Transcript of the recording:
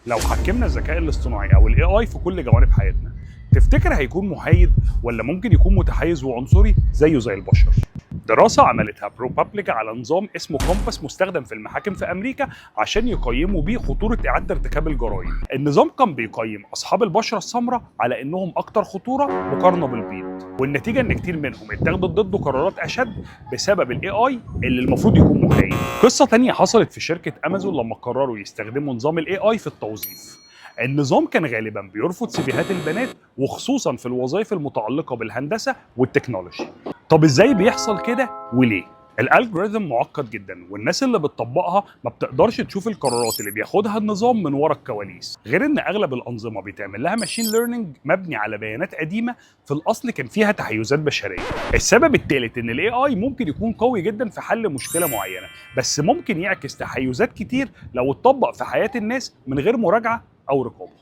لو حكمنا الذكاء الاصطناعي او الاي اي في كل جوانب حياتنا، تفتكر هيكون محايد ولا ممكن يكون متحيز وعنصري زيه زي البشر؟ دراسة عملتها بروبابليكا على نظام اسمه كومباس مستخدم في المحاكم في أمريكا عشان يقيموا بيه خطورة إعادة ارتكاب الجرائم. النظام كان بيقيم أصحاب البشرة السمراء على إنهم أكتر خطورة مقارنة بالبيض، والنتيجة إن كتير منهم اتخذت ضده قرارات أشد بسبب الاي اي اللي المفروض يكون محايد. قصة تانية حصلت في شركة أمازون لما قرروا يستخدموا نظام الاي اي في التوظيف. النظام كان غالبا بيرفض سيفيهات البنات وخصوصا في الوظائف المتعلقة بالهندسة والتكنولوجي. طب ازاي بيحصل كده وليه؟ الالجوريثم معقد جدا، والناس اللي بتطبقها ما بتقدرش تشوف القرارات اللي بياخدها النظام من ورا الكواليس، غير ان اغلب الانظمه بيتعمل لها ماشين ليرنينج مبني على بيانات قديمه في الاصل كان فيها تحيزات بشريه. السبب الثالث ان الاي اي ممكن يكون قوي جدا في حل مشكله معينه، بس ممكن يعكس تحيزات كتير لو اتطبق في حياه الناس من غير مراجعه او رقابه.